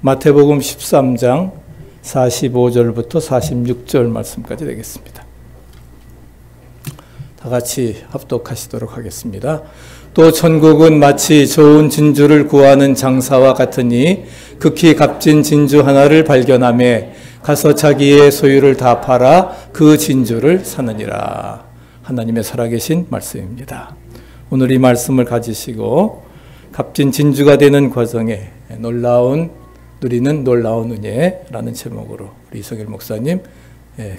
마태복음 13장 45절부터 46절 말씀까지 되겠습니다. 다 같이 합독하시도록 하겠습니다. 또 천국은 마치 좋은 진주를 구하는 장사와 같으니 극히 값진 진주 하나를 발견하매 가서 자기의 소유를 다 팔아 그 진주를 사느니라. 하나님의 살아계신 말씀입니다. 오늘 이 말씀을 가지시고 값진 진주가 되는 과정에 누리는 놀라운 은혜라는 제목으로 우리 이성일 목사님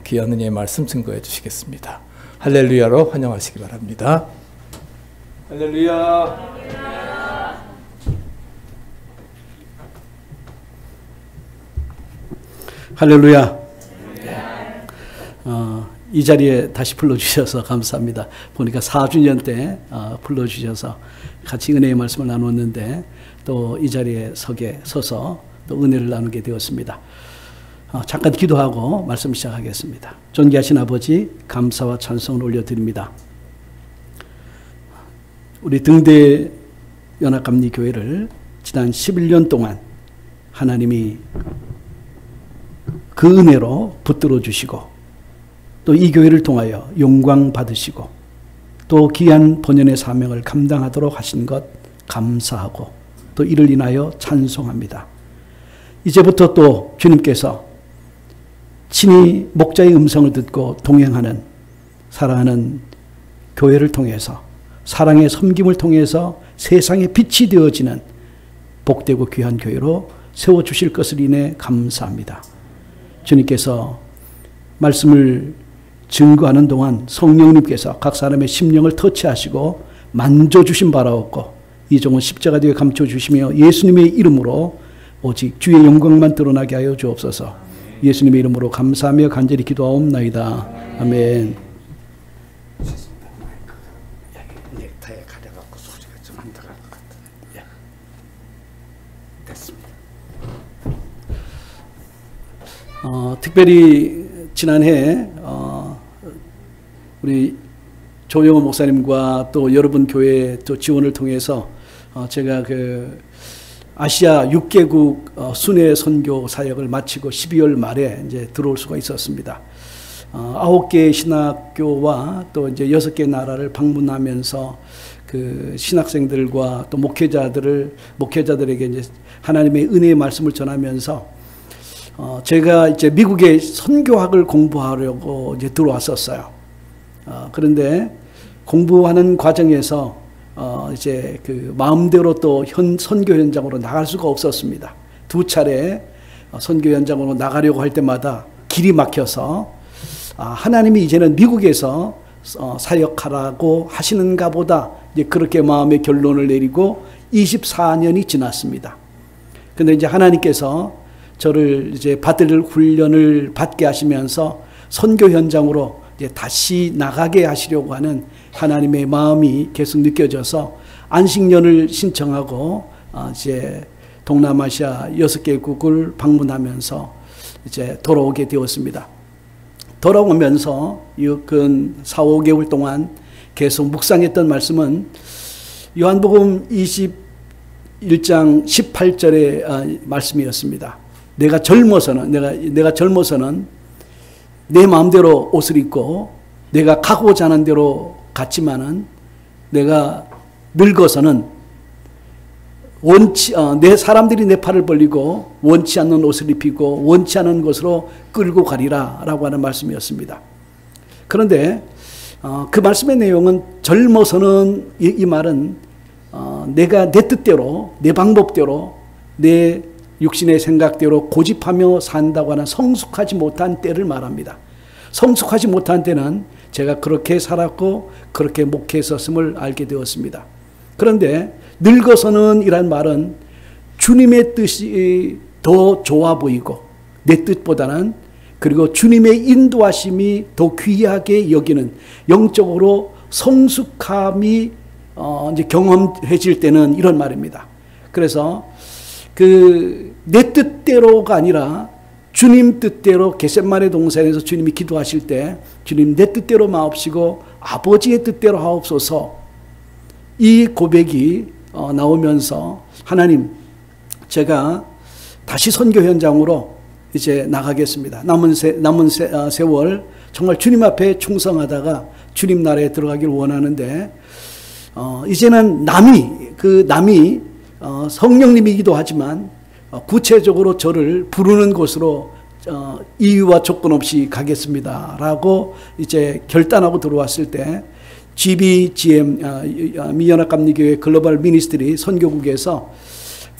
귀한 은혜의 말씀 증거해 주시겠습니다. 할렐루야로 환영하시기 바랍니다. 할렐루야. 할렐루야. 이 자리에 다시 불러주셔서 감사합니다. 보니까 4주년 때 불러주셔서 같이 은혜의 말씀을 나눴는데 또 이 자리에 서서 또 은혜를 나누게 되었습니다. 잠깐 기도하고 말씀 시작하겠습니다. 존귀하신 아버지, 감사와 찬송을 올려드립니다. 우리 등대 연합감리교회를 지난 11년 동안 하나님이 그 은혜로 붙들어 주시고 또 이 교회를 통하여 영광 받으시고 또 귀한 본연의 사명을 감당하도록 하신 것 감사하고 또 이를 인하여 찬송합니다. 이제부터 또 주님께서 친히 목자의 음성을 듣고 동행하는 사랑하는 교회를 통해서 사랑의 섬김을 통해서 세상의 빛이 되어지는 복되고 귀한 교회로 세워주실 것을 인해 감사합니다. 주님께서 말씀을 증거하는 동안 성령님께서 각 사람의 심령을 터치하시고 만져주신 바라옵고 이종은 십자가 뒤에 감춰주시며 예수님의 이름으로 오직 주의 영광만 드러나게 하여 주옵소서. 예수님의 이름으로 감사하며 간절히 기도하옵나이다. 아멘. 넥타이에 가려갖고 소리가 좀 안 들어갈 것 같은데. 됐습니다. 특별히 지난해 우리 조영호 목사님과 또 여러분 교회 또 지원을 통해서 제가 그 아시아 6개국 순회 선교 사역을 마치고 12월 말에 이제 들어올 수가 있었습니다. 9개 신학교와 또 이제 6개 나라를 방문하면서 그 신학생들과 또 목회자들에게 이제 하나님의 은혜의 말씀을 전하면서 제가 이제 미국에 선교학을 공부하려고 이제 들어왔었어요. 그런데 공부하는 과정에서 이제 그 마음대로 또 선교 현장으로 나갈 수가 없었습니다. 2차례 선교 현장으로 나가려고 할 때마다 길이 막혀서 하나님이 이제는 미국에서 사역하라고 하시는가 보다 이제 그렇게 마음의 결론을 내리고 24년이 지났습니다. 근데 이제 하나님께서 저를 이제 받을 훈련을 받게 하시면서 선교 현장으로 이제 다시 나가게 하시려고 하는 하나님의 마음이 계속 느껴져서 안식년을 신청하고 이제 동남아시아 6개국을 방문하면서 이제 돌아오게 되었습니다. 돌아오면서 근 4, 5개월 동안 계속 묵상했던 말씀은 요한복음 21장 18절의 말씀이었습니다. 내가 젊어서는 내 마음대로 옷을 입고 내가 가고자 하는 대로 갔지만은 내가 늙어서는 내 사람들이 내 팔을 벌리고 원치 않는 옷을 입히고 원치 않은 것으로 끌고 가리라 라고 하는 말씀이었습니다. 그런데 그 말씀의 내용은 젊어서는 이 말은 내가 내 뜻대로 내 방법대로 내 육신의 생각대로 고집하며 산다고 하는 성숙하지 못한 때를 말합니다. 성숙하지 못한 때는 제가 그렇게 살았고 그렇게 목회했었음을 알게 되었습니다. 그런데 늙어서는 이란 말은 주님의 뜻이 더 좋아 보이고 내 뜻보다는 그리고 주님의 인도하심이 더 귀하게 여기는 영적으로 성숙함이 이제 경험해질 때는 이런 말입니다. 그래서 내 뜻대로가 아니라 주님 뜻대로 겟세마네 동산에서 주님이 기도하실 때 주님 내 뜻대로 마옵시고 아버지의 뜻대로 하옵소서 이 고백이 나오면서 하나님 제가 다시 선교 현장으로 이제 나가겠습니다. 남은 세월 정말 주님 앞에 충성하다가 주님 나라에 들어가길 원하는데, 이제는 남이 성령님이기도 하지만 구체적으로 저를 부르는 곳으로 이유와 조건 없이 가겠습니다라고 이제 결단하고 들어왔을 때, GBGM 미연합감리교회 글로벌 미니스트리 선교국에서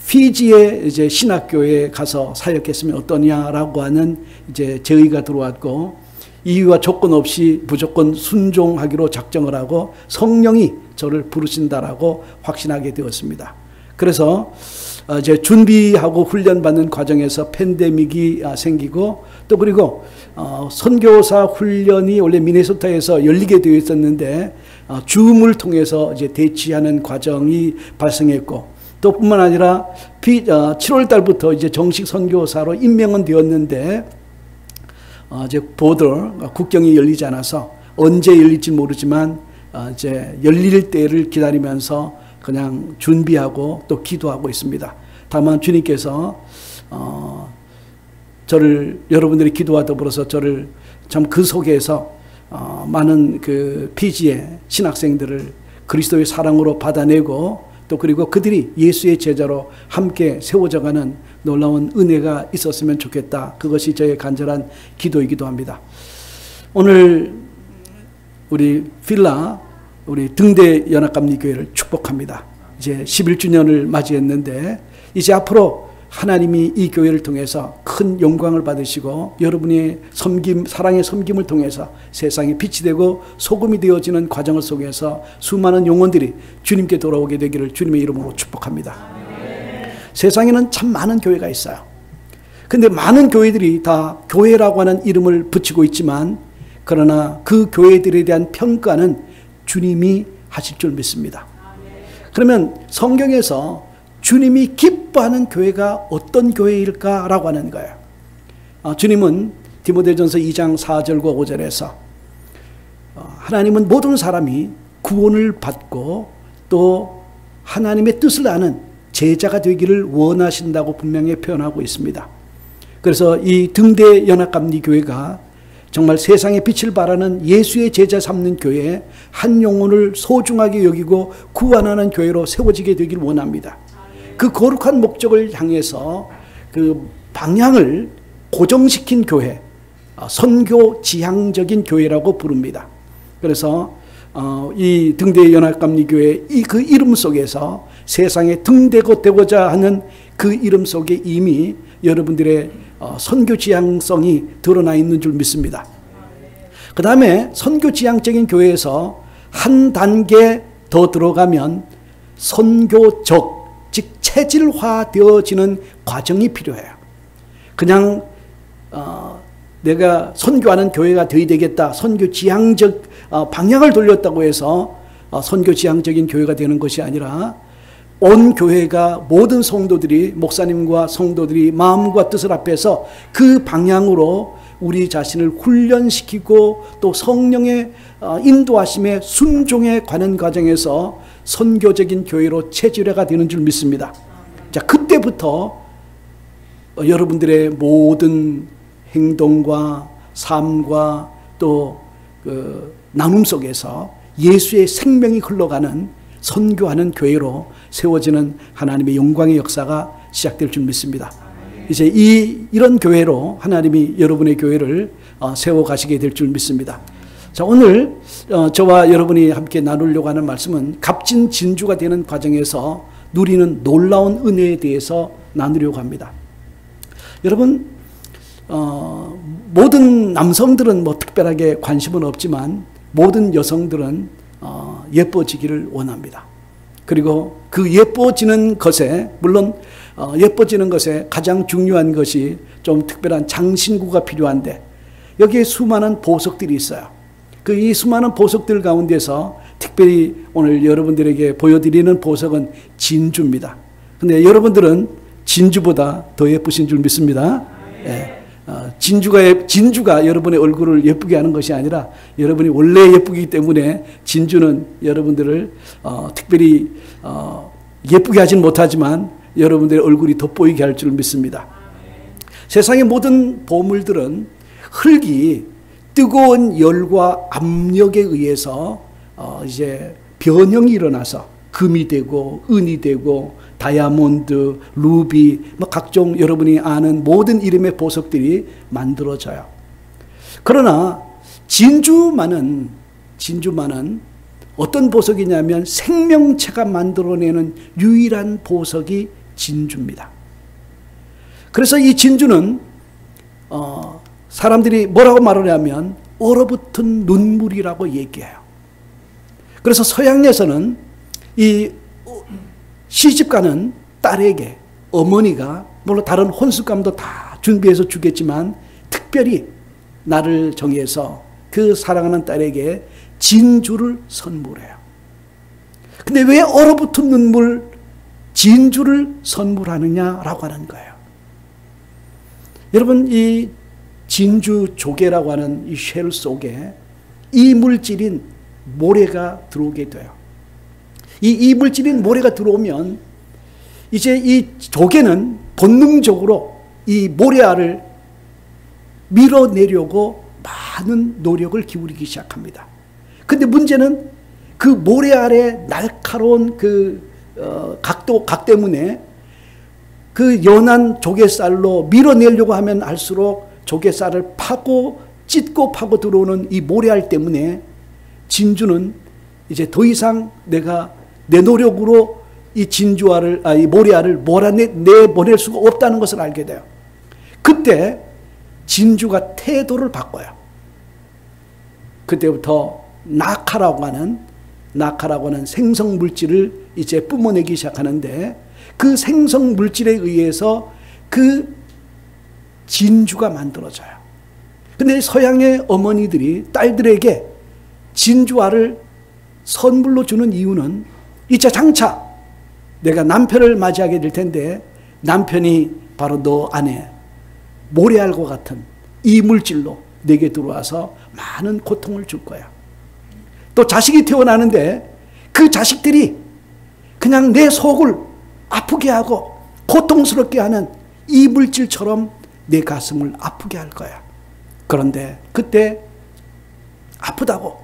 피지에 이제 신학교에 가서 사역했으면 어떠냐라고 하는 이제 제의가 들어왔고, 이유와 조건 없이 무조건 순종하기로 작정을 하고 성령이 저를 부르신다라고 확신하게 되었습니다. 그래서 이제 준비하고 훈련받는 과정에서 팬데믹이 생기고, 또 그리고 선교사 훈련이 원래 미네소타에서 열리게 되어 있었는데 줌을 통해서 이제 대치하는 과정이 발생했고, 또 뿐만 아니라 7월 달부터 이제 정식 선교사로 임명은 되었는데 이제 국경이 열리지 않아서 언제 열릴지 모르지만 이제 열릴 때를 기다리면서 그냥 준비하고 또 기도하고 있습니다. 다만 주님께서 저를, 여러분들이 기도와 더불어서 저를 참 그 속에서 많은 그 피지의 신학생들을 그리스도의 사랑으로 받아내고, 또 그리고 그들이 예수의 제자로 함께 세워져가는 놀라운 은혜가 있었으면 좋겠다. 그것이 저의 간절한 기도이기도 합니다. 오늘 우리 필라, 우리 등대 연합감리교회를 축복합니다. 이제 11주년을 맞이했는데, 이제 앞으로 하나님이 이 교회를 통해서 큰 영광을 받으시고, 여러분의 섬김, 사랑의 섬김을 통해서 세상에 빛이 되고 소금이 되어지는 과정을 속에서 수많은 영혼들이 주님께 돌아오게 되기를 주님의 이름으로 축복합니다. 세상에는 참 많은 교회가 있어요. 근데 많은 교회들이 다 교회라고 하는 이름을 붙이고 있지만, 그러나 그 교회들에 대한 평가는 주님이 하실 줄 믿습니다. 그러면 성경에서 주님이 기뻐하는 교회가 어떤 교회일까라고 하는 거예요. 주님은 디모데전서 2장 4절과 5절에서 하나님은 모든 사람이 구원을 받고 또 하나님의 뜻을 아는 제자가 되기를 원하신다고 분명히 표현하고 있습니다. 그래서 이 등대 연합감리교회가 정말 세상의 빛을 발하는 예수의 제자 삼는 교회, 한 영혼을 소중하게 여기고 구원하는 교회로 세워지게 되길 원합니다. 그 거룩한 목적을 향해서 그 방향을 고정시킨 교회, 선교 지향적인 교회라고 부릅니다. 그래서 이 등대 연합감리교회 그 이름 속에서 세상에 등대고 되고자 하는 그 이름 속에 이미 여러분들의 선교 지향성이 드러나 있는 줄 믿습니다. 그 다음에 선교 지향적인 교회에서 한 단계 더 들어가면 선교적, 즉 체질화되어지는 과정이 필요해요. 그냥 내가 선교하는 교회가 되어야 되겠다, 선교 지향적 방향을 돌렸다고 해서 선교 지향적인 교회가 되는 것이 아니라, 온 교회가, 모든 성도들이, 목사님과 성도들이 마음과 뜻을 합해서 그 방향으로 우리 자신을 훈련시키고 또 성령의 인도하심에 순종해 가는 과정에서 선교적인 교회로 체질화가 되는 줄 믿습니다. 자, 그때부터 여러분들의 모든 행동과 삶과 또 그 나눔 속에서 예수의 생명이 흘러가는 선교하는 교회로 세워지는 하나님의 영광의 역사가 시작될 줄 믿습니다. 이제 이런 교회로 하나님이 여러분의 교회를 세워가시게 될 줄 믿습니다. 자, 오늘 저와 여러분이 함께 나누려고 하는 말씀은 값진 진주가 되는 과정에서 누리는 놀라운 은혜에 대해서 나누려고 합니다. 여러분, 모든 남성들은 뭐 특별하게 관심은 없지만 모든 여성들은 예뻐지기를 원합니다. 그리고 그 예뻐지는 것에, 물론 예뻐지는 것에 가장 중요한 것이 좀 특별한 장신구가 필요한데, 여기에 수많은 보석들이 있어요. 그 이 수많은 보석들 가운데서 특별히 오늘 여러분들에게 보여드리는 보석은 진주입니다. 근데 여러분들은 진주보다 더 예쁘신 줄 믿습니다. 예. 진주가 여러분의 얼굴을 예쁘게 하는 것이 아니라 여러분이 원래 예쁘기 때문에 진주는 여러분들을 특별히 예쁘게 하진 못하지만 여러분들의 얼굴이 돋보이게 할 줄 믿습니다. 세상의 모든 보물들은 흙이 뜨거운 열과 압력에 의해서 이제 변형이 일어나서 금이 되고 은이 되고 다이아몬드, 루비, 뭐 각종 여러분이 아는 모든 이름의 보석들이 만들어져요. 그러나 진주만은 어떤 보석이냐면 생명체가 만들어내는 유일한 보석이 진주입니다. 그래서 이 진주는 사람들이 뭐라고 말을 하면 얼어붙은 눈물이라고 얘기해요. 그래서 서양에서는 이 시집가는 딸에게 어머니가 물론 다른 혼수감도 다 준비해서 주겠지만 특별히 날을 정해서 그 사랑하는 딸에게 진주를 선물해요. 근데 왜 얼어붙은 눈물 진주를 선물하느냐라고 하는 거예요. 여러분, 이 진주 조개라고 하는 이 쉘 속에 이물질인 모래가 들어오게 돼요. 이 이물질인 모래가 들어오면 이제 이 조개는 본능적으로 이 모래알을 밀어내려고 많은 노력을 기울이기 시작합니다. 근데 문제는 그 모래알의 날카로운 각 때문에 그 연한 조개살로 밀어내려고 하면 할수록 조개살을 찢고 파고 들어오는 이 모래알 때문에 진주는 이제 더 이상 내가 내 노력으로 이 이 모래알을 내보낼 수가 없다는 것을 알게 돼요. 그때 진주가 태도를 바꿔요. 그때부터 낙하라고 하는 생성 물질을 이제 뿜어내기 시작하는데 그 생성 물질에 의해서 그 진주가 만들어져요. 근데 서양의 어머니들이 딸들에게 진주알을 선물로 주는 이유는 이제 장차 내가 남편을 맞이하게 될 텐데 남편이 바로 너 안에 모래알과 같은 이물질로 내게 들어와서 많은 고통을 줄 거야. 또 자식이 태어나는데 그 자식들이 그냥 내 속을 아프게 하고 고통스럽게 하는 이물질처럼 내 가슴을 아프게 할 거야. 그런데 그때 아프다고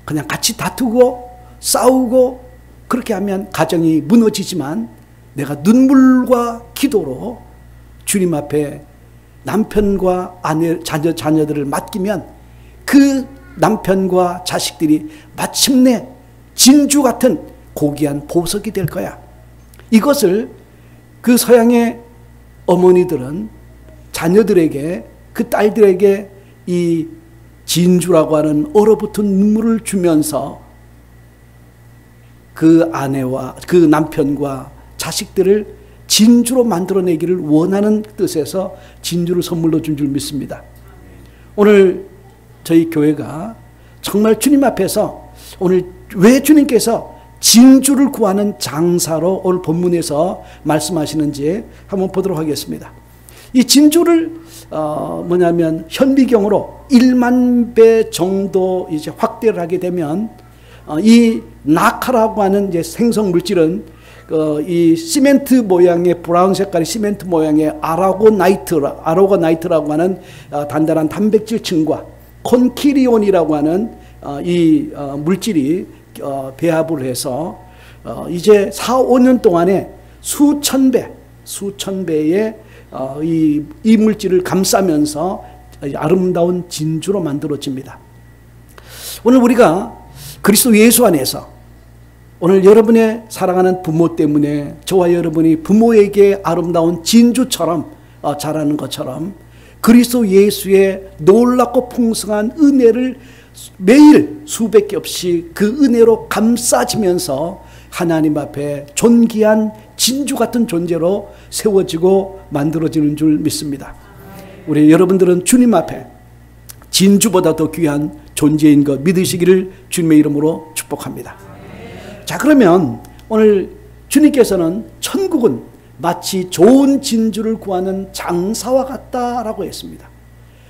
그냥 같이 다투고 싸우고 그렇게 하면 가정이 무너지지만 내가 눈물과 기도로 주님 앞에 남편과 아내, 자녀들을 맡기면 그 남편과 자식들이 마침내 진주 같은 고귀한 보석이 될 거야. 이것을 그 서양의 어머니들은 자녀들에게, 그 딸들에게 이 진주라고 하는 얼어붙은 눈물을 주면서 그 아내와 그 남편과 자식들을 진주로 만들어내기를 원하는 뜻에서 진주를 선물로 준 줄 믿습니다. 오늘 저희 교회가 정말 주님 앞에서 오늘 왜 주님께서 진주를 구하는 장사로 오늘 본문에서 말씀하시는지 한번 보도록 하겠습니다. 이 진주를 뭐냐면 현미경으로 1만 배 정도 이제 확대를 하게 되면 이 낙하라고 하는 이제 생성 물질은 이 시멘트 모양의 브라운 색깔의 시멘트 모양의 아로고나이트라고 하는 단단한 단백질층과 콘키리온이라고 하는 이 물질이 배합을 해서 이제 4, 5년 동안에 수천 배의 이 물질을 감싸면서 아름다운 진주로 만들어집니다. 오늘 우리가 그리스도 예수 안에서 오늘 여러분의 사랑하는 부모 때문에 저와 여러분이 부모에게 아름다운 진주처럼 자라는 것처럼 그리스도 예수의 놀랍고 풍성한 은혜를 매일 수백 겹씩 그 은혜로 감싸지면서 하나님 앞에 존귀한 진주 같은 존재로 세워지고 만들어지는 줄 믿습니다. 우리 여러분들은 주님 앞에 진주보다 더 귀한 존재인 것 믿으시기를 주님의 이름으로 축복합니다. 자, 그러면 오늘 주님께서는 천국은 마치 좋은 진주를 구하는 장사와 같다라고 했습니다.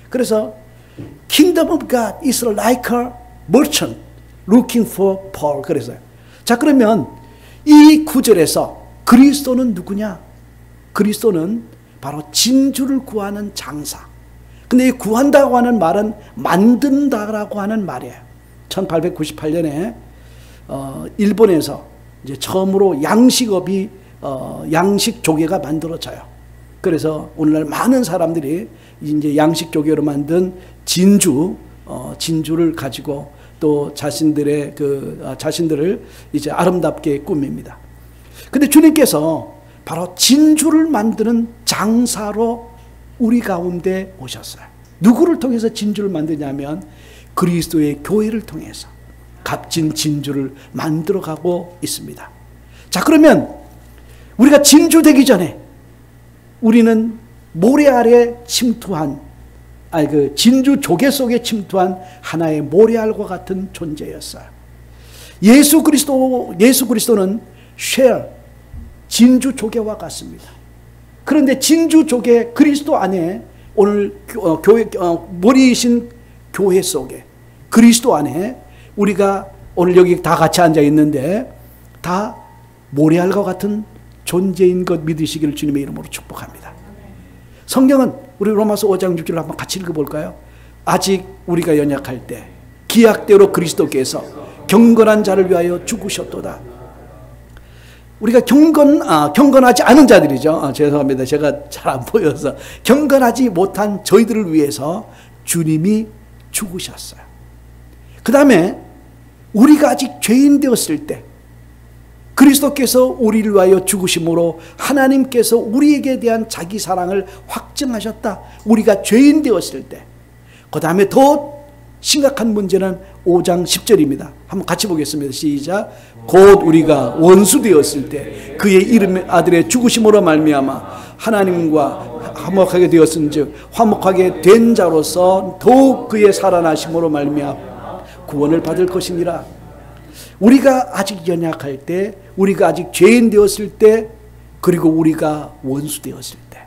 그래서 Kingdom of God is like a merchant looking for pearl. 그래서요. 자, 그러면 이 구절에서 그리스도는 누구냐? 그리스도는 바로 진주를 구하는 장사. 근데 이 구한다고 하는 말은 만든다라고 하는 말이에요. 1898년에 일본에서 이제 처음으로 양식업이 양식 조개가 만들어져요. 그래서 오늘날 많은 사람들이 이제 양식 조개로 만든 진주를 가지고 또 자신들의 자신들을 이제 아름답게 꾸밉니다. 근데 주님께서 바로 진주를 만드는 장사로 우리 가운데 오셨어요. 누구를 통해서 진주를 만드냐면 그리스도의 교회를 통해서 값진 진주를 만들어가고 있습니다. 자, 그러면 우리가 진주 되기 전에 우리는 모래 아래 침투한 진주 조개 속에 침투한 하나의 모래알과 같은 존재였어요. 예수 그리스도는 쉘, 진주 조개와 같습니다. 그런데 진주 조개 그리스도 안에 오늘 머리이신 교회 속에 그리스도 안에 우리가 오늘 여기 다 같이 앉아 있는데 다 모래알과 같은 존재인 것 믿으시기를 주님의 이름으로 축복합니다. 성경은 우리 로마서 5장 6절을 한번 같이 읽어볼까요? 아직 우리가 연약할 때 기약대로 그리스도께서 경건한 자를 위하여 죽으셨도다. 우리가 경건하지 않은 자들이죠. 죄송합니다. 제가 잘 안 보여서. 경건하지 못한 저희들을 위해서 주님이 죽으셨어요. 그 다음에 우리가 아직 죄인 되었을 때 그리스도께서 우리를 위하여 죽으심으로 하나님께서 우리에게 대한 자기 사랑을 확증하셨다. 우리가 죄인 되었을 때. 그 다음에 더 심각한 문제는 5장 10절입니다. 한번 같이 보겠습니다. 시작. 곧 우리가 원수 되었을 때 그의 이름의 아들의 죽으심으로 말미암아 하나님과 화목하게 되었은즉 화목하게 된 자로서 더욱 그의 살아나심으로 말미암아 구원을 받을 것이니라. 우리가 아직 연약할 때, 우리가 아직 죄인 되었을 때, 그리고 우리가 원수 되었을 때,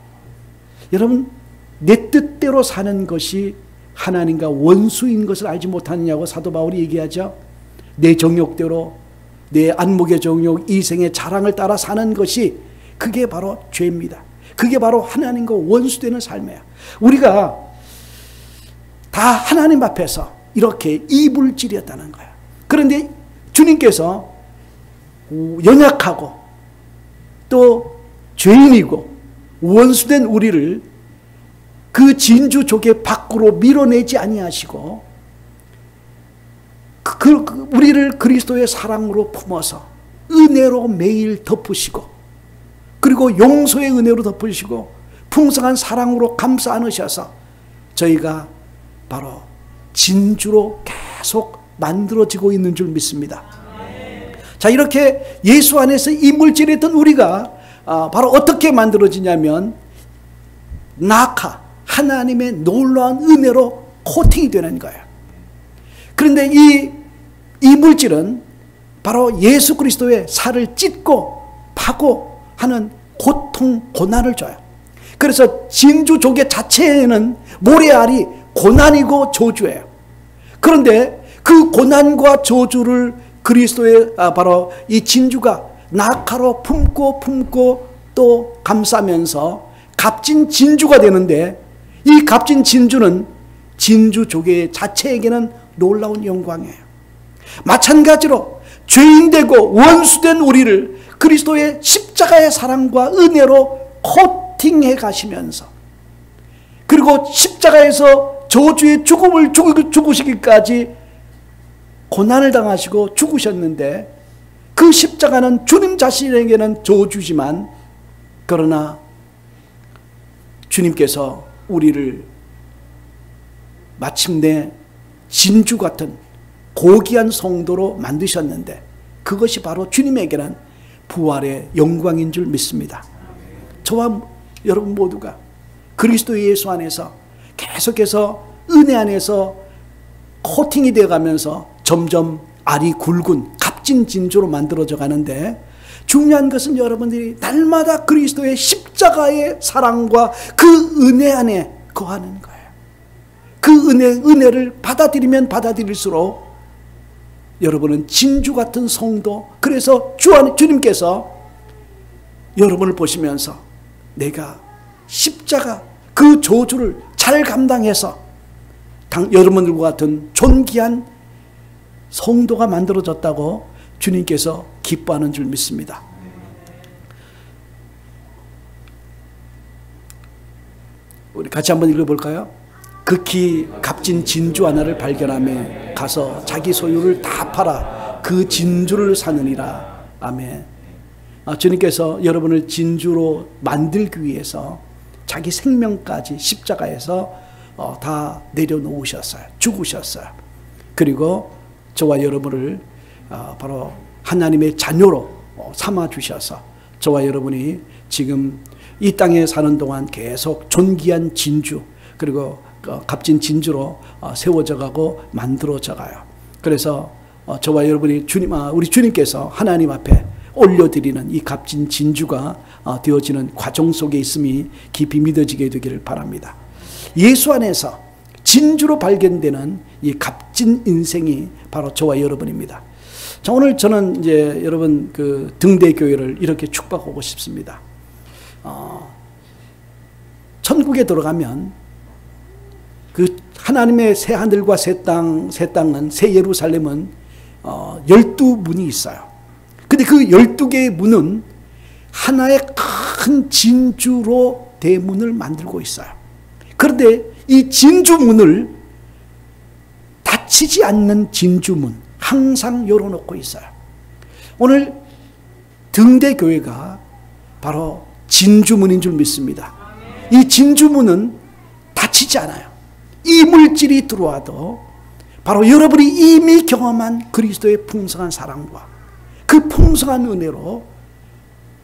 여러분 내 뜻대로 사는 것이 하나님과 원수인 것을 알지 못하느냐고 사도 바울이 얘기하죠. 내 정욕대로, 내 안목의 정욕, 이생의 자랑을 따라 사는 것이 그게 바로 죄입니다. 그게 바로 하나님과 원수되는 삶이에요. 우리가 다 하나님 앞에서 이렇게 이불질이었다는 거예요. 그런데 주님께서 연약하고 또 죄인이고 원수된 우리를 그 진주 조개 밖으로 밀어내지 아니하시고 우리를 그리스도의 사랑으로 품어서 은혜로 매일 덮으시고 그리고 용서의 은혜로 덮으시고 풍성한 사랑으로 감싸 안으셔서 저희가 바로 진주로 계속 만들어지고 있는 줄 믿습니다. 자, 이렇게 예수 안에서 이물질이었던 우리가 바로 어떻게 만들어지냐면 낙하, 하나님의 놀라운 은혜로 코팅이 되는 거예요. 그런데 이 이물질은 바로 예수 그리스도의 살을 찢고 파고 하는 고통, 고난을 줘요. 그래서 진주 조개 자체에는 모래알이 고난이고 저주예요. 그런데 그 고난과 저주를 그리스도의 바로 이 진주가 낙하로 품고 또 감싸면서 값진 진주가 되는데 이 값진 진주는 진주 조개 자체에게는 놀라운 영광이에요. 마찬가지로 죄인되고 원수된 우리를 그리스도의 십자가의 사랑과 은혜로 코팅해 가시면서 그리고 십자가에서 저주의 죽음을 죽으시기까지 고난을 당하시고 죽으셨는데 그 십자가는 주님 자신에게는 저주지만 그러나 주님께서 우리를 마침내 진주 같은 고귀한 성도로 만드셨는데 그것이 바로 주님에게는 부활의 영광인 줄 믿습니다. 저와 여러분 모두가 그리스도 예수 안에서 계속해서 은혜 안에서 코팅이 되어가면서 점점 알이 굵은 값진 진주로 만들어져 가는데 중요한 것은 여러분들이 날마다 그리스도의 십자가의 사랑과 그 은혜 안에 거하는 거예요. 그 은혜를 받아들이면 받아들일수록 여러분은 진주 같은 성도, 그래서 주님께서 여러분을 보시면서 내가 십자가 그 저주를 잘 감당해서 여러분들과 같은 존귀한 성도가 만들어졌다고 주님께서 기뻐하는 줄 믿습니다. 우리 같이 한번 읽어볼까요? 극히 값진 진주 하나를 발견하며 가서 자기 소유를 다 팔아 그 진주를 사느니라. 아멘. 주님께서 여러분을 진주로 만들기 위해서 자기 생명까지 십자가에서 다 내려놓으셨어요. 죽으셨어요. 그리고 저와 여러분을 바로 하나님의 자녀로 삼아주셔서 저와 여러분이 지금 이 땅에 사는 동안 계속 존귀한 진주 그리고 값진 진주로 세워져 가고 만들어져 가요. 그래서 저와 여러분이 우리 주님께서 하나님 앞에 올려드리는 이 값진 진주가 되어지는 과정 속에 있음이 깊이 믿어지게 되기를 바랍니다. 예수 안에서 진주로 발견되는 이 값진 인생이 바로 저와 여러분입니다. 자, 오늘 저는 이제 여러분 그 등대교회를 이렇게 축복하고 싶습니다. 천국에 들어가면 그 하나님의 새 하늘과 새 땅은 새 예루살렘은 12문이 있어요. 근데 그 12개의 문은 하나의 큰 진주로 대문을 만들고 있어요. 그런데 이 진주문을 닫히지 않는 진주문 항상 열어놓고 있어요. 오늘 등대교회가 바로 진주문인 줄 믿습니다. 이 진주문은 닫히지 않아요. 이 물질이 들어와도 바로 여러분이 이미 경험한 그리스도의 풍성한 사랑과 그 풍성한 은혜로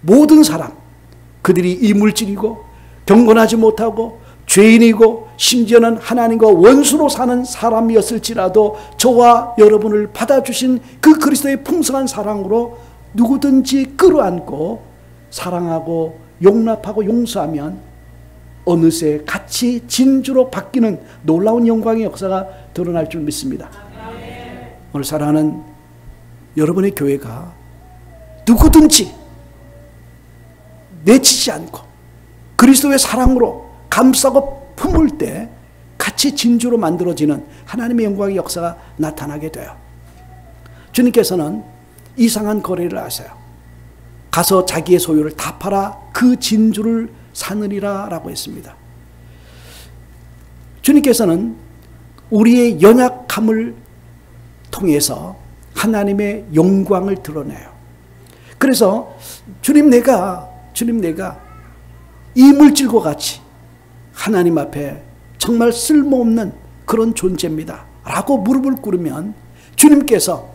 모든 사람, 그들이 이물질이고 경건하지 못하고 죄인이고 심지어는 하나님과 원수로 사는 사람이었을지라도 저와 여러분을 받아주신 그 그리스도의 풍성한 사랑으로 누구든지 끌어안고 사랑하고 용납하고 용서하면 어느새 같이 진주로 바뀌는 놀라운 영광의 역사가 드러날 줄 믿습니다. 오늘 사랑하는 여러분의 교회가 누구든지 내치지 않고 그리스도의 사랑으로 감싸고 품을 때 같이 진주로 만들어지는 하나님의 영광의 역사가 나타나게 돼요. 주님께서는 이상한 거래를 하세요. 가서 자기의 소유를 다 팔아 그 진주를 사느니라 라고 했습니다. 주님께서는 우리의 연약함을 통해서 하나님의 영광을 드러내요. 그래서 주님 내가 이 물질과 같이 하나님 앞에 정말 쓸모없는 그런 존재입니다 라고 무릎을 꿇으면 주님께서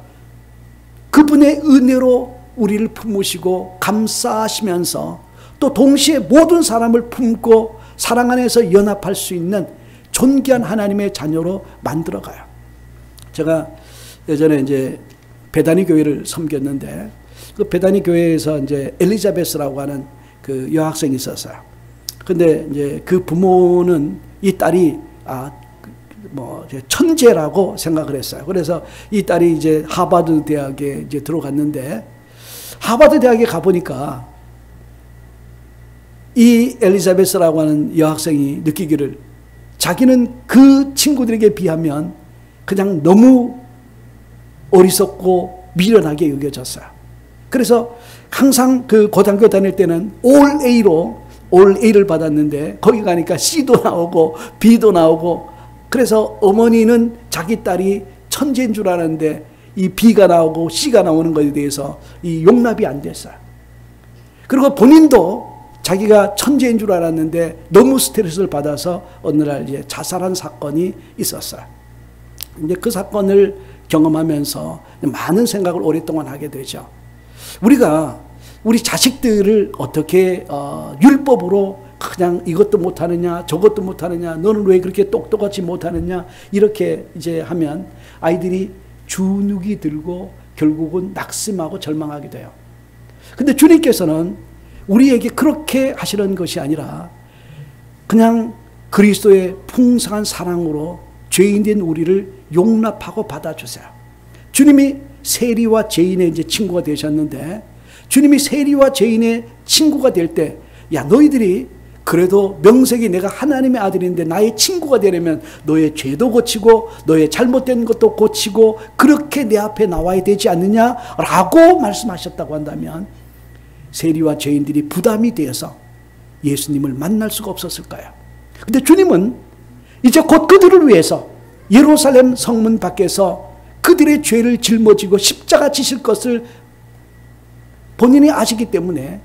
그분의 은혜로 우리를 품으시고 감싸시면서 또 동시에 모든 사람을 품고 사랑 안에서 연합할 수 있는 존귀한 하나님의 자녀로 만들어가요. 제가 예전에 이제 베다니 교회를 섬겼는데 그 베다니 교회에서 이제 엘리자베스라고 하는 그 여학생이 있었어요. 근데 이제 그 부모는 이 딸이 천재라고 생각을 했어요. 그래서 이 딸이 이제 하버드 대학에 이제 들어갔는데 하버드 대학에 가보니까 이 엘리자베스라고 하는 여학생이 느끼기를 자기는 그 친구들에게 비하면 그냥 너무 어리석고 미련하게 여겨졌어요. 그래서 항상 그 고등학교 다닐 때는 올 A를 받았는데 거기 가니까 C도 나오고 B도 나오고 그래서 어머니는 자기 딸이 천재인 줄 알았는데 이 B가 나오고 C가 나오는 것에 대해서 이 용납이 안 됐어요. 그리고 본인도 자기가 천재인 줄 알았는데 너무 스트레스를 받아서 어느 날 이제 자살한 사건이 있었어요. 이제 그 사건을 경험하면서 많은 생각을 오랫동안 하게 되죠. 우리가 우리 자식들을 어떻게 율법으로 그냥 이것도 못하느냐 저것도 못하느냐 너는 왜 그렇게 똑똑하지 못하느냐 이렇게 이제 하면 아이들이 주눅이 들고 결국은 낙심하고 절망하게 돼요. 근데 주님께서는 우리에게 그렇게 하시는 것이 아니라 그냥 그리스도의 풍성한 사랑으로 죄인된 우리를 용납하고 받아주세요. 주님이 세리와 죄인의 이제 친구가 되셨는데 주님이 세리와 죄인의 친구가 될 때 야 너희들이 그래도 명색이 내가 하나님의 아들인데 나의 친구가 되려면 너의 죄도 고치고 너의 잘못된 것도 고치고 그렇게 내 앞에 나와야 되지 않느냐라고 말씀하셨다고 한다면 세리와 죄인들이 부담이 되어서 예수님을 만날 수가 없었을까요? 근데 주님은 이제 곧 그들을 위해서 예루살렘 성문 밖에서 그들의 죄를 짊어지고 십자가 지실 것을 본인이 아시기 때문에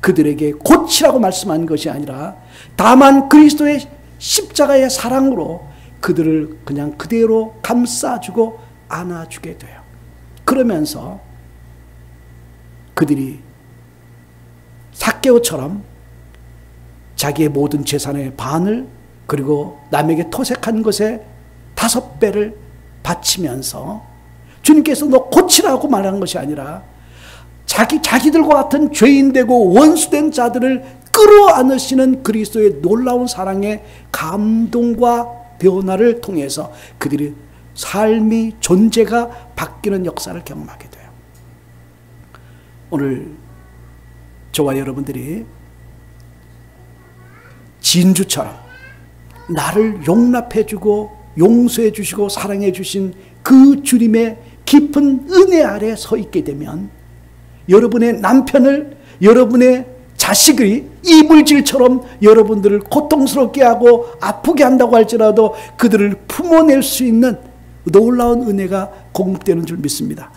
그들에게 고치라고 말씀한 것이 아니라 다만 그리스도의 십자가의 사랑으로 그들을 그냥 그대로 감싸주고 안아주게 돼요. 그러면서 그들이 삭개오처럼 자기의 모든 재산의 반을 그리고 남에게 토색한 것의 5배를 바치면서 주님께서 너 고치라고 말한 것이 아니라 자기들과 같은 죄인되고 원수된 자들을 끌어안으시는 그리스도의 놀라운 사랑의 감동과 변화를 통해서 그들의 삶이 존재가 바뀌는 역사를 경험하게 돼요. 오늘 저와 여러분들이 진주처럼 나를 용납해주고 용서해주시고 사랑해주신 그 주님의 깊은 은혜 아래 서 있게 되면 여러분의 남편을, 여러분의 자식이 이물질처럼 여러분들을 고통스럽게 하고 아프게 한다고 할지라도 그들을 품어낼 수 있는 놀라운 은혜가 공급되는 줄 믿습니다.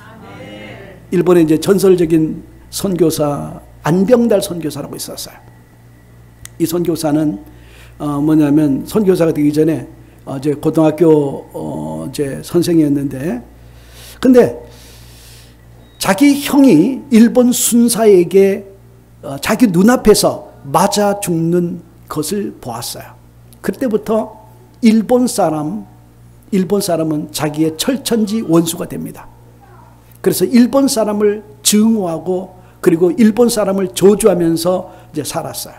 일본에 이제 전설적인 선교사 안병달 선교사라고 있었어요. 이 선교사는 뭐냐면 선교사가 되기 전에 이제 고등학교 이제 선생이었는데, 근데 자기 형이 일본 순사에게 자기 눈앞에서 맞아 죽는 것을 보았어요. 그때부터 일본 사람은 자기의 철천지 원수가 됩니다. 그래서 일본 사람을 증오하고 그리고 일본 사람을 저주하면서 이제 살았어요.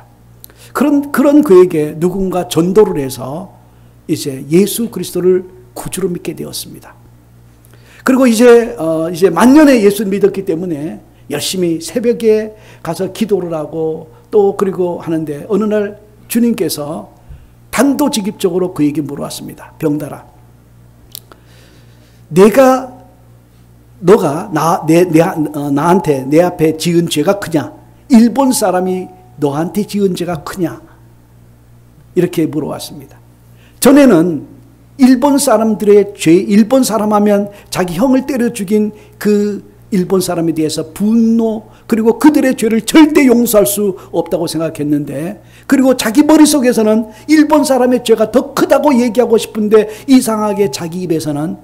그런 그에게 누군가 전도를 해서 이제 예수 그리스도를 구주로 믿게 되었습니다. 그리고 이제 만년에 예수 믿었기 때문에 열심히 새벽에 가서 기도를 하고 또 그리고 하는데 어느 날 주님께서 단도직입적으로 그에게 물어왔습니다. 병달아, 너가 나한테 내 앞에 지은 죄가 크냐? 일본 사람이 너한테 지은 죄가 크냐? 이렇게 물어왔습니다. 전에는 일본 사람들의 죄, 일본 사람 하면 자기 형을 때려 죽인 그 일본 사람에 대해서 분노, 그리고 그들의 죄를 절대 용서할 수 없다고 생각했는데, 그리고 자기 머릿속에서는 일본 사람의 죄가 더 크다고 얘기하고 싶은데 이상하게 자기 입에서는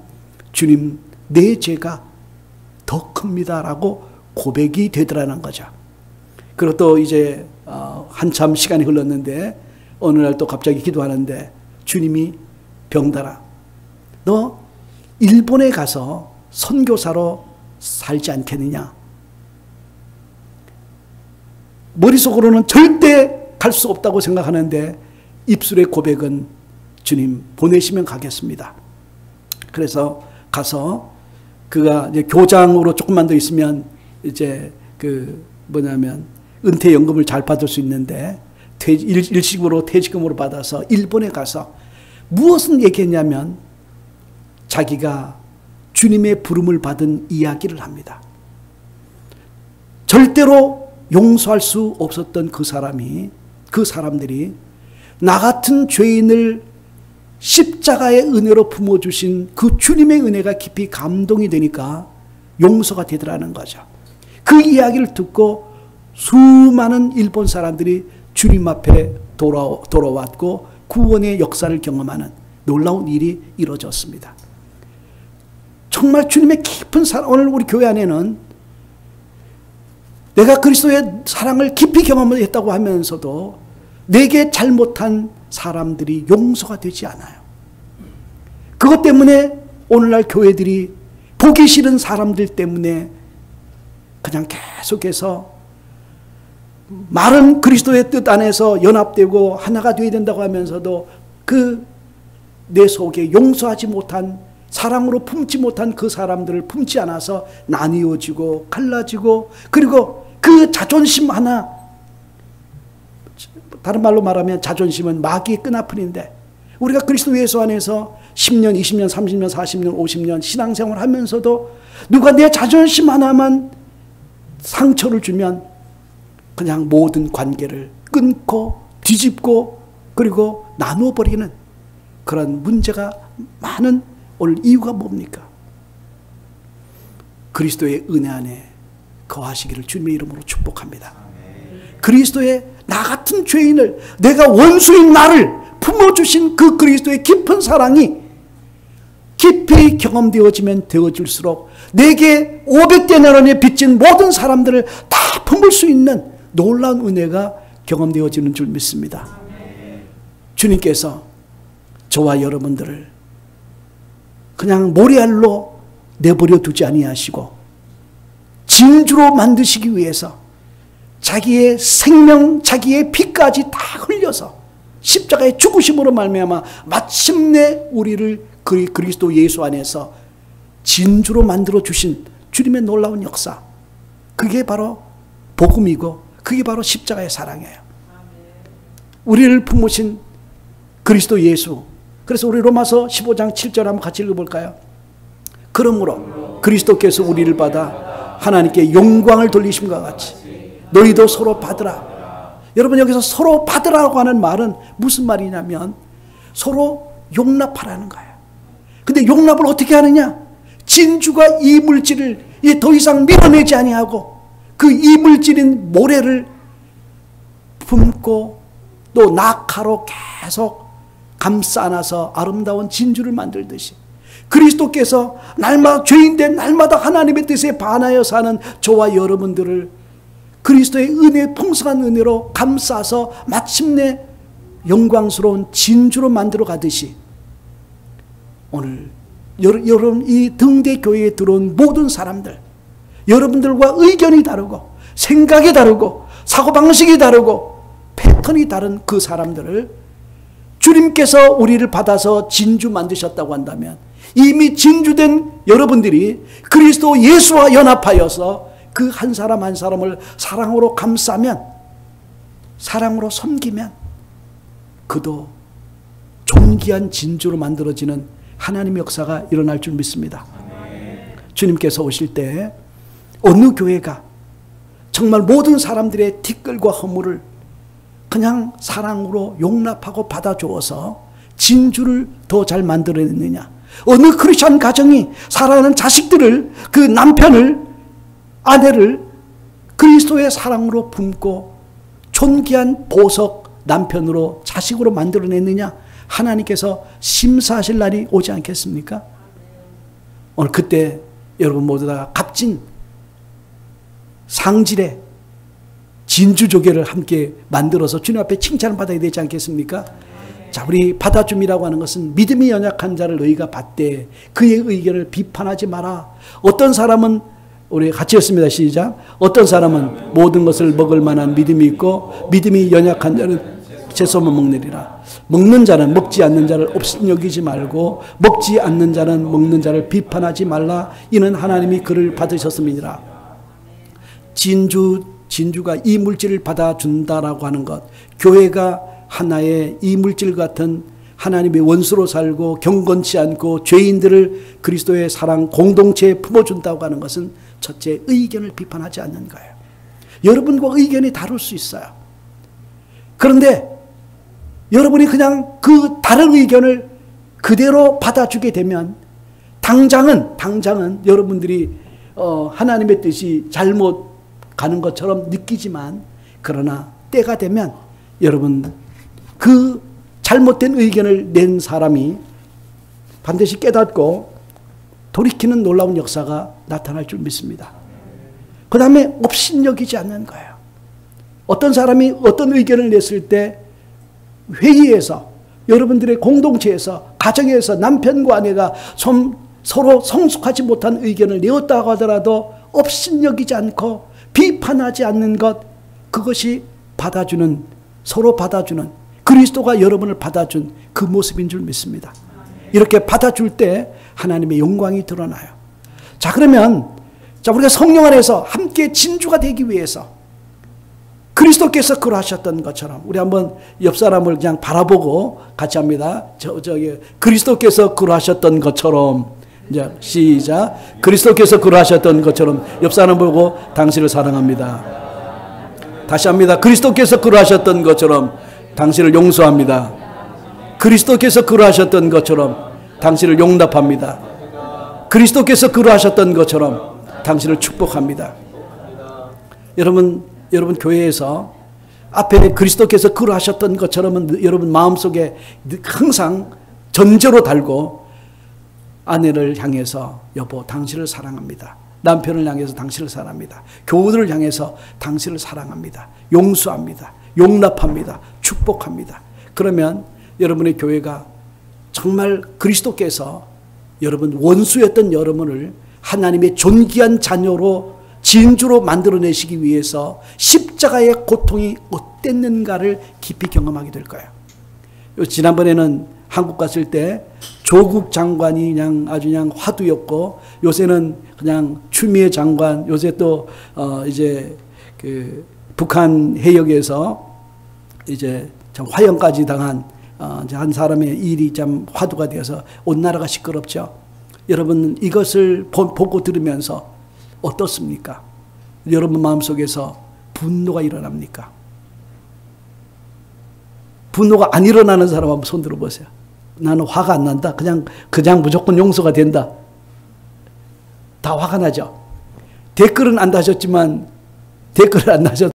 주님, 내 죄가 더 큽니다라고 고백이 되더라는 거죠. 그리고 또 이제 한참 시간이 흘렀는데 어느 날 또 갑자기 기도하는데 주님이 병달아, 너 일본에 가서 선교사로 살지 않겠느냐? 머릿속으로는 절대 갈 수 없다고 생각하는데 입술의 고백은 주님 보내시면 가겠습니다. 그래서 가서 그가 이제 교장으로 조금만 더 있으면 이제 은퇴연금을 잘 받을 수 있는데 일시금으로 퇴직금으로 받아서 일본에 가서 무엇을 얘기했냐면 자기가 주님의 부름을 받은 이야기를 합니다. 절대로 용서할 수 없었던 그 사람들이 나 같은 죄인을 십자가의 은혜로 품어주신 그 주님의 은혜가 깊이 감동이 되니까 용서가 되더라는 거죠. 그 이야기를 듣고 수많은 일본 사람들이 주님 앞에 돌아왔고 구원의 역사를 경험하는 놀라운 일이 이루어졌습니다. 정말 주님의 깊은 사랑, 오늘 우리 교회 안에는 내가 그리스도의 사랑을 깊이 경험했다고 하면서도 내게 잘못한 사람들이 용서가 되지 않아요. 그것 때문에 오늘날 교회들이 보기 싫은 사람들 때문에 그냥 계속해서 말은 그리스도의 뜻 안에서 연합되고 하나가 되어야 된다고 하면서도 내 속에 용서하지 못한, 사랑으로 품지 못한 그 사람들을 품지 않아서 나뉘어지고 갈라지고, 그리고 그 자존심 하나 다른 말로 말하면 자존심은 마귀의 끈아풀인데, 우리가 그리스도 예수 안에서 10년, 20년, 30년, 40년, 50년 신앙생활 하면서도 누가 내 자존심 하나만 상처를 주면 그냥 모든 관계를 끊고 뒤집고 그리고 나누어 버리는 그런 문제가 많은 오늘 이유가 뭡니까? 그리스도의 은혜 안에 거하시기를 주님의 이름으로 축복합니다. 그리스도의 나 같은 죄인을, 내가 원수인 나를 품어주신 그 그리스도의 깊은 사랑이 깊이 경험되어지면 되어질수록 내게 500데나리온에 빚진 모든 사람들을 다 품을 수 있는 놀라운 은혜가 경험되어지는 줄 믿습니다. 주님께서 저와 여러분들을 그냥 모래알로 내버려 두지 아니하시고 진주로 만드시기 위해서 자기의 생명, 자기의 피까지 다 흘려서 십자가의 죽으심으로 말미암아 마침내 우리를 그리스도 예수 안에서 진주로 만들어 주신 주님의 놀라운 역사, 그게 바로 복음이고 그게 바로 십자가의 사랑이에요. 우리를 품으신 그리스도 예수. 그래서 우리 로마서 15장 7절 한번 같이 읽어볼까요? 그러므로 그리스도께서 우리를 받아 하나님께 영광을 돌리심과 같이 너희도 서로 받으라. 여러분, 여기서 서로 받으라고 하는 말은 무슨 말이냐면 서로 용납하라는 거예요. 근데 용납을 어떻게 하느냐? 진주가 이물질을 더 이상 밀어내지 아니하고 그 이물질인 모래를 품고 또 낙하로 계속 감싸 안아서 아름다운 진주를 만들듯이 그리스도께서 날마다 죄인된 날마다 하나님의 뜻에 반하여 사는 저와 여러분들을 그리스도의 은혜, 풍성한 은혜로 감싸서 마침내 영광스러운 진주로 만들어 가듯이 오늘 여러분 이 등대교회에 들어온 모든 사람들, 여러분들과 의견이 다르고 생각이 다르고 사고방식이 다르고 패턴이 다른 그 사람들을 주님께서 우리를 받아서 진주 만드셨다고 한다면 이미 진주된 여러분들이 그리스도 예수와 연합하여서 그 한 사람 한 사람을 사랑으로 감싸면, 사랑으로 섬기면 그도 존귀한 진주로 만들어지는 하나님의 역사가 일어날 줄 믿습니다. 주님께서 오실 때 어느 교회가 정말 모든 사람들의 티끌과 허물을 그냥 사랑으로 용납하고 받아주어서 진주를 더 잘 만들어냈느냐? 어느 크리스천 가정이 사랑하는 자식들을, 그 남편을, 아내를 그리스도의 사랑으로 품고 존귀한 보석 남편으로, 자식으로 만들어냈느냐? 하나님께서 심사하실 날이 오지 않겠습니까? 오늘 그때 여러분 모두 다 값진 상질의 진주조개를 함께 만들어서 주님 앞에 칭찬을 받아야 되지 않겠습니까? 자, 우리 받아줌이라고 하는 것은 믿음이 연약한 자를 너희가 받되 그의 의견을 비판하지 마라. 어떤 사람은, 우리 같이 했습니다. 시작. 어떤 사람은 모든 것을 먹을 만한 믿음이 있고 믿음이 연약한 자는 채소만 먹느리라. 먹는 자는 먹지 않는 자를 업신여기지 말고 먹지 않는 자는 먹는 자를 비판하지 말라. 이는 하나님이 그를 받으셨음이니라. 진주가 이물질을 받아준다라고 하는 것, 교회가 하나의 이물질 같은 하나님의 원수로 살고 경건치 않고 죄인들을 그리스도의 사랑 공동체에 품어준다고 하는 것은 첫째, 의견을 비판하지 않는 거예요. 여러분과 의견이 다를 수 있어요. 그런데 여러분이 그냥 그 다른 의견을 그대로 받아주게 되면 당장은 여러분들이 하나님의 뜻이 잘못 가는 것처럼 느끼지만, 그러나 때가 되면 여러분 그 잘못된 의견을 낸 사람이 반드시 깨닫고 돌이키는 놀라운 역사가 나타날 줄 믿습니다. 그 다음에 업신여기지 않는 거예요. 어떤 사람이 어떤 의견을 냈을 때 회의에서, 여러분들의 공동체에서, 가정에서 남편과 아내가 서로 성숙하지 못한 의견을 내었다고 하더라도 업신여기지 않고 비판하지 않는 것, 그것이 받아주는, 서로 받아주는, 그리스도가 여러분을 받아준 그 모습인 줄 믿습니다. 이렇게 받아줄 때 하나님의 영광이 드러나요. 자, 그러면 우리가 성령 안에서 함께 진주가 되기 위해서 그리스도께서 그러하셨던 것처럼 우리 한번 옆 사람을 그냥 바라보고 같이 합니다. 저기 그리스도께서 그러하셨던 것처럼 이제 시작. 그리스도께서 그러하셨던 것처럼 옆 사람 보고 당신을 사랑합니다. 다시 합니다. 그리스도께서 그러하셨던 것처럼 당신을 용서합니다. 그리스도께서 그러하셨던 것처럼 당신을 용납합니다. 그리스도께서 그러하셨던 것처럼 당신을 축복합니다. 여러분 교회에서 앞에 그리스도께서 그러하셨던 것처럼은 여러분 마음속에 항상 전제로 달고 아내를 향해서 여보 당신을 사랑합니다. 남편을 향해서 당신을 사랑합니다. 교우들을 향해서 당신을 사랑합니다. 용서합니다. 용납합니다. 축복합니다. 그러면 여러분의 교회가 정말 그리스도께서 여러분 원수였던 여러분을 하나님의 존귀한 자녀로 진주로 만들어내시기 위해서 십자가의 고통이 어땠는가를 깊이 경험하게 될 거예요. 지난번에는 한국 갔을 때 조국 장관이 그냥 아주 그냥 화두였고 요새는 그냥 추미애 장관 요새 또 이제 그 북한 해역에서 이제 참 화형까지 당한 한 사람의 일이 참 화두가 되어서 온 나라가 시끄럽죠. 여러분 이것을 보고 들으면서 어떻습니까? 여러분 마음속에서 분노가 일어납니까? 분노가 안 일어나는 사람 한번 손 들어보세요. 나는 화가 안 난다. 그냥 무조건 용서가 된다. 다 화가 나죠. 댓글은 안 다셨지만 댓글을 안 다셨